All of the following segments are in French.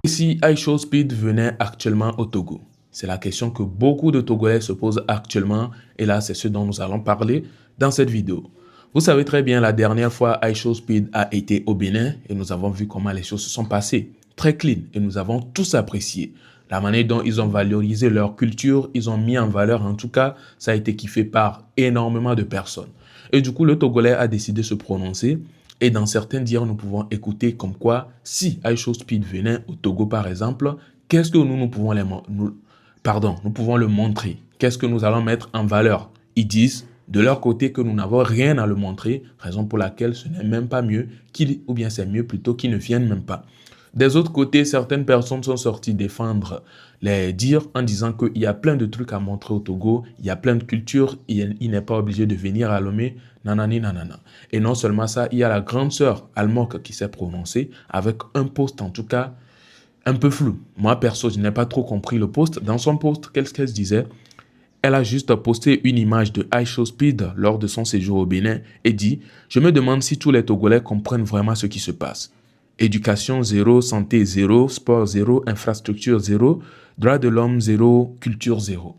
Si iShowSpeed venait actuellement au Togo? C'est la question que beaucoup de Togolais se posent actuellement et là c'est ce dont nous allons parler dans cette vidéo. Vous savez très bien, la dernière fois iShowSpeed a été au Bénin et nous avons vu comment les choses se sont passées. Très clean et nous avons tous apprécié la manière dont ils ont valorisé leur culture, ils ont mis en valeur, en tout cas, ça a été kiffé par énormément de personnes. Et du coup, le Togolais a décidé de se prononcer. Et dans certains dires, nous pouvons écouter comme quoi, si iShowSpeed venait au Togo par exemple, qu'est-ce que nous pouvons nous pouvons le montrer. Qu'est-ce que nous allons mettre en valeur? Ils disent de leur côté que nous n'avons rien à le montrer, raison pour laquelle ce n'est même pas mieux ou bien c'est mieux plutôt qu'ils ne viennent même pas. Des autres côtés, certaines personnes sont sorties défendre les dires en disant qu'il y a plein de trucs à montrer au Togo, il y a plein de cultures, il n'est pas obligé de venir à Lomé, nanani nanana. Et non seulement ça, il y a la grande sœur Almok qui s'est prononcée avec un post en tout cas un peu flou. Moi perso, je n'ai pas trop compris le post. Dans son post, qu'est-ce qu'elle se disait? Elle a juste posté une image de iShowSpeed lors de son séjour au Bénin et dit « Je me demande si tous les Togolais comprennent vraiment ce qui se passe. Éducation zéro, santé zéro, sport zéro, infrastructure zéro, droit de l'homme zéro, culture zéro. »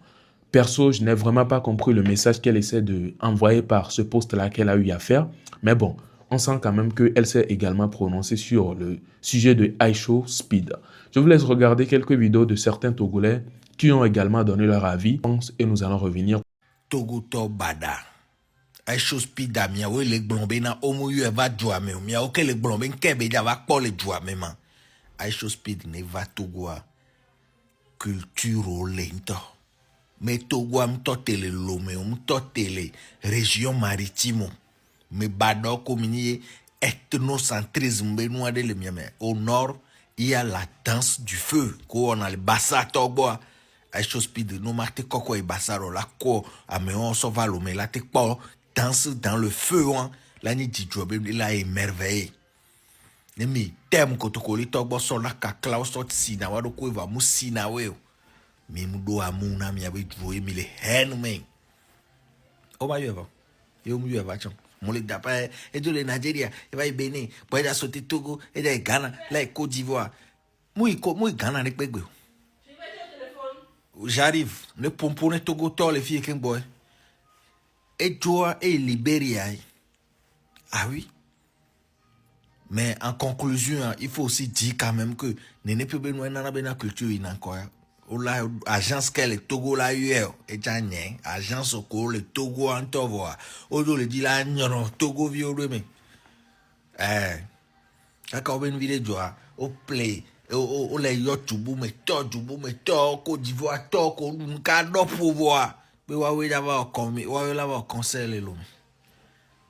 Perso, je n'ai vraiment pas compris le message qu'elle essaie d'envoyer par ce post-là qu'elle a eu à faire. Mais bon, on sent quand même qu'elle s'est également prononcée sur le sujet de iShowSpeed. Je vous laisse regarder quelques vidéos de certains Togolais qui ont également donné leur avis et nous allons revenir. Togo to bada. iShowSpeed a mia we le glombe na omo yu eva djoa me mia oke le glombe nkebe ja va kpo le djoa me man. iShowSpeed ne va Togo a culture lento. Me Togo am to tele lome to tele région maritime. Me bado komini ethnocentrisme be noa de le mia me. Au nord, il y a la danse du feu. Ko on a le bassa Togo a iShowSpeed no mate koko e basaro la ko ameon so va lome la te kpo danse dans le feu hein. La ni di job la émerveillé. Ne mi tem kotokoli Togo so la kakla so sina wa do ko va mu sina we. Mi mu do amuna mi abe joe mi le hen men. O ba yo va. Yo mu yo va chon. Mo le dapa e do le Nigeria, e va e Benin, boy da sauter Togo, e da Ghana, la Côte d'Ivoire. Moi Ghana ne pegbe. J'arrive, ne pomponne Togo to les filles king boy. Et toi et Libéria. Ah oui. Mais en conclusion, il faut aussi dire quand même que ne peut pas nous na culture in encore. Ola agence qu'elle est Togo la UR et Janien, agence au le Togo en Tovoa. Odo le dit la non Togo vieux mais. Quand on vidéo au play au les YouTube mais to Côte d'Ivoire to ko nkado pouvoir. Mais wa we d'abord comme wa we là conseil le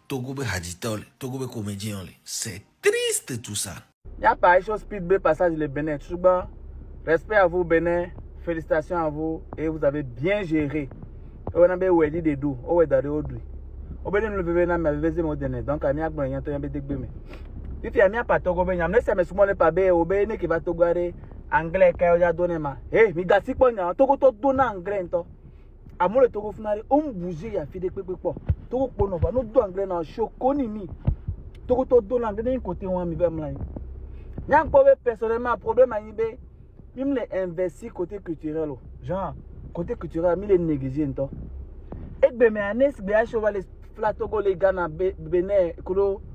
Togo be haditol, Togo be comédien le. C'est triste tout ça. Il n'y a pas iShowSpeed B passage le Bénin. Respect à vous Bénin, félicitations à vous et vous avez bien géré. On a bien oué des doux, on est dans le haut. On peut nous lever na mais vezi moderne. Donc on a bien to yambe degbe me. If you a pas Togo be nyam, ne se me sumo le pa be o be ne ki va Togo are anglais ka o ja donner ma. Eh, mi gasi po nya Togo to dona anglais nto. Amu le Togo funari on bouger ya fi de pepe po. Togo po no va no do anglais na show koni ni. Togo to do anglais d'un côté on mi be mla. Nyang po be personnellement problème a yibe. Même les investir côté culturel genre côté culturel mi les négliger nto. Et be me anes be a show va les flat Togo les Ghana Bénin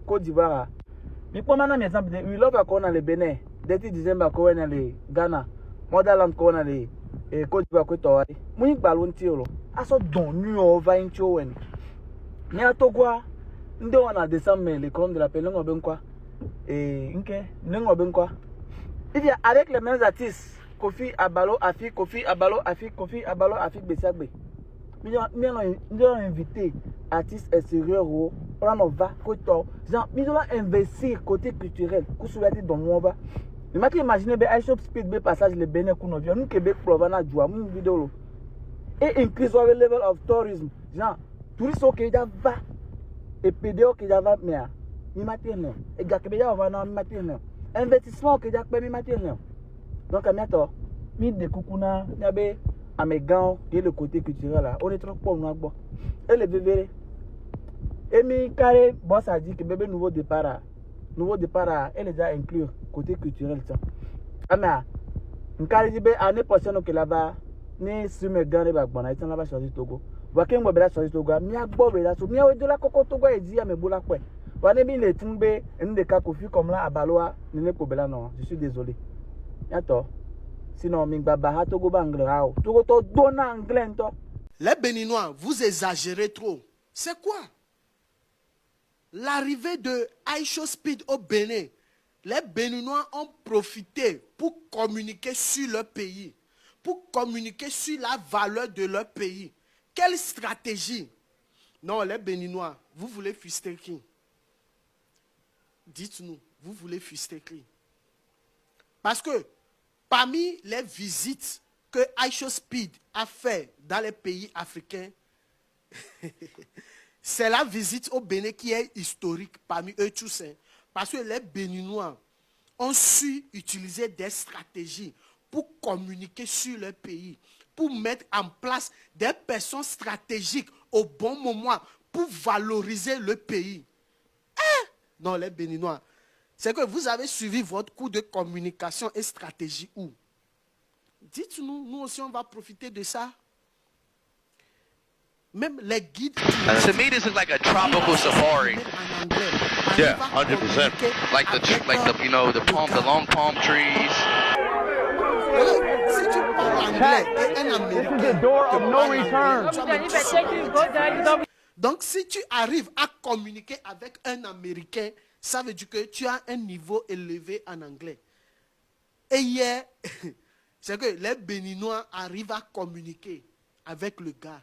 Côte d'Ivoire. Mi po mana mi exemple we love ko na le Bénin. 30 December ko na le Ghana. Motherland ko na le Côte d'Ivoire ko to ari. Mu yin gbalon ti o lo. Aso don nu over in chowen. Ni atogwa ndo wana décembre le comme de la pelongo benkwa nke nengo benkwa. Il y a avec les mêmes artistes Kofi Abalo Afik Kofi Abalo Afik Besiagbe. Nous avons invité artistes extérieurs on va côté genre nous allons investir côté culturel pour souhaiter dans mon va. Mais maintenant imaginez be iShowSpeed be passage le Bénin kuno vient nous Québec provana joie mon vidéo et increase our level of tourism genre touristes qui va et PDO qui va mais mi maternel et gars qui va na maternel investissement qui va mi maternel donc à bientôt mi de kukuna nyabe à mes gants et le côté culturel là on est trop pour nous et le bébé et mi carré boss a dit que bébé nouveau départ elle est déjà inclure côté culturel ça ah mais L'année prochaine, là-bas, ni si me gagne, il va choisir Togo. Wakin mo bela choisir Togo, mi agbo bela so mi awe de la koko Togo e di ya me bola kwe. Wane bi le tumbe en de ka kofi comme là à Baloa, ne ko bela non, je suis désolé. Yato. Sinon mi gba ba Togo ba anglais ha o. Togo to dona anglais to. Les Béninois, vous exagérez trop. C'est quoi? L'arrivée de iShow Speed au Bénin, les Béninois ont profité pour communiquer sur leur pays, pour communiquer sur la valeur de leur pays. Quelle stratégie? Non, les Béninois, vous voulez fuster qui? Dites-nous, vous voulez fuster qui? Parce que parmi les visites que iShow Speed a fait dans les pays africains, c'est la visite au Bénin qui est historique parmi eux tous. Parce que les Béninois ont su utiliser des stratégies pour communiquer sur leur pays, pour mettre en place des personnes stratégiques au bon moment pour valoriser le pays. Non, les Béninois, c'est que vous avez suivi votre cours de communication et stratégie où? Dites-nous, nous aussi on va profiter de ça. Même les guides. To me, this is like a tropical safari. Yeah, 100%. Like the you know, the long palm trees. Si tu parles anglais et un Américain, This is the door of no return. donc si tu arrives à communiquer avec un Américain, ça veut dire que tu as un niveau élevé en anglais. Et hier, c'est que les Béninois arrivent à communiquer avec le gars.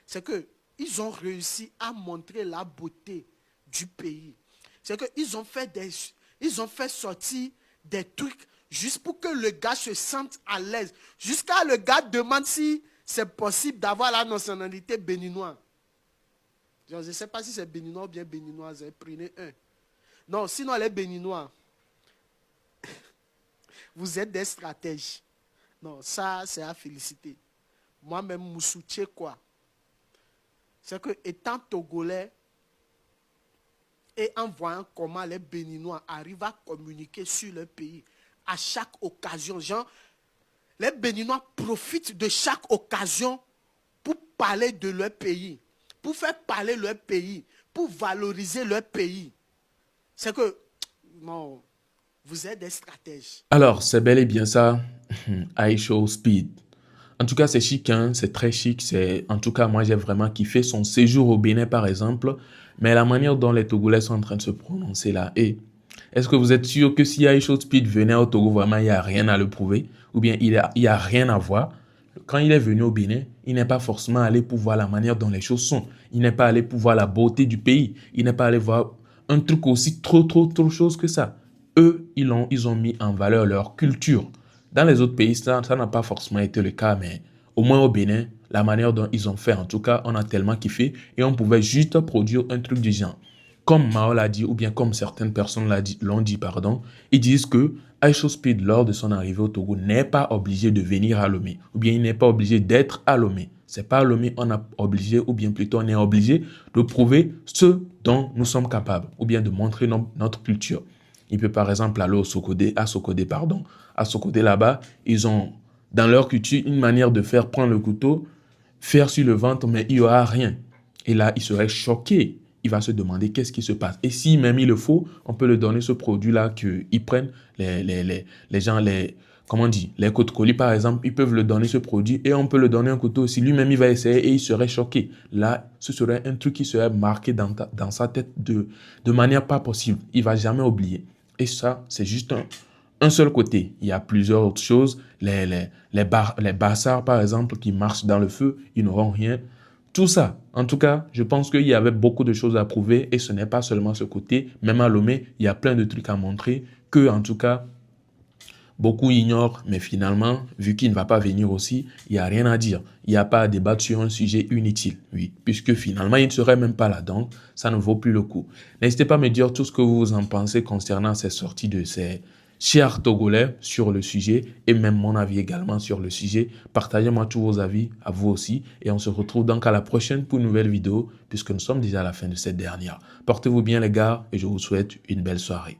C'est qu'ils ont réussi à montrer la beauté du pays. C'est qu'ils ont fait sortir des trucs juste pour que le gars se sente à l'aise. Jusqu'à le gars demande si c'est possible d'avoir la nationalité béninoise. Je ne sais pas si c'est béninois ou bien béninoise. Prenez un. Non, sinon les Béninois, vous êtes des stratèges. Non, ça c'est à féliciter. Moi-même, je soutiens quoi? C'est que étant togolais et en voyant comment les Béninois arrivent à communiquer sur leur pays à chaque occasion, genre, les Béninois profitent de chaque occasion pour parler de leur pays, pour faire parler leur pays, pour valoriser leur pays. C'est que, non, vous êtes des stratèges. Alors, c'est bel et bien ça, iShow Speed. En tout cas, c'est chic, hein? C'est très chic. En tout cas, moi, j'ai vraiment kiffé son séjour au Bénin, par exemple. Mais la manière dont les Togolais sont en train de se prononcer là, est-ce que vous êtes sûr que si iShow Speed venait au Togo, vraiment, il n'y a rien à le prouver? Ou bien il y a rien à voir? Quand il est venu au Bénin, il n'est pas forcément allé pour voir la manière dont les choses sont. Il n'est pas allé pour voir la beauté du pays. Il n'est pas allé voir un truc aussi trop chose que ça. Eux, ils ont mis en valeur leur culture. Dans les autres pays, ça n'a pas forcément été le cas, mais au moins au Bénin, la manière dont ils ont fait, en tout cas, on a tellement kiffé et on pouvait juste produire un truc du genre. Comme Mao l'a dit, ou bien comme certaines personnes l'ont dit, ils disent que iShow Speed, lors de son arrivée au Togo, n'est pas obligé de venir à Lomé, ou bien il n'est pas obligé d'être à Lomé. C'est pas à Lomé, on est obligé, ou bien plutôt on est obligé de prouver ce dont nous sommes capables, ou bien de montrer notre culture. Il peut par exemple aller à Sokodé là-bas, ils ont dans leur culture une manière de faire, prendre le couteau, faire sur le ventre, mais il n'y aura rien. Et là, il serait choqué. Il va se demander qu'est-ce qui se passe. Et si même il le faut, on peut le donner ce produit-là qu'ils prennent, les gens, les côtes colis par exemple, ils peuvent le donner ce produit et on peut le donner un couteau aussi. Lui-même, il va essayer et il serait choqué. Là, ce serait un truc qui serait marqué dans sa tête de manière pas possible. Il ne va jamais oublier. Et ça, c'est juste un seul côté. Il y a plusieurs autres choses. Les bassards, par exemple, qui marchent dans le feu, ils n'auront rien. Tout ça, en tout cas, je pense qu'il y avait beaucoup de choses à prouver et ce n'est pas seulement ce côté. Même à Lomé, il y a plein de trucs à montrer que, en tout cas, beaucoup ignorent. Mais finalement, vu qu'il ne va pas venir aussi, il n'y a rien à dire. Il n'y a pas à débattre sur un sujet inutile, oui, puisque finalement, il ne serait même pas là. Donc, ça ne vaut plus le coup. N'hésitez pas à me dire tout ce que vous en pensez concernant ces sorties de ces chers Togolais sur le sujet et même mon avis également sur le sujet. Partagez-moi tous vos avis, à vous aussi. Et on se retrouve donc à la prochaine pour une nouvelle vidéo puisque nous sommes déjà à la fin de cette dernière. Portez-vous bien les gars et je vous souhaite une belle soirée.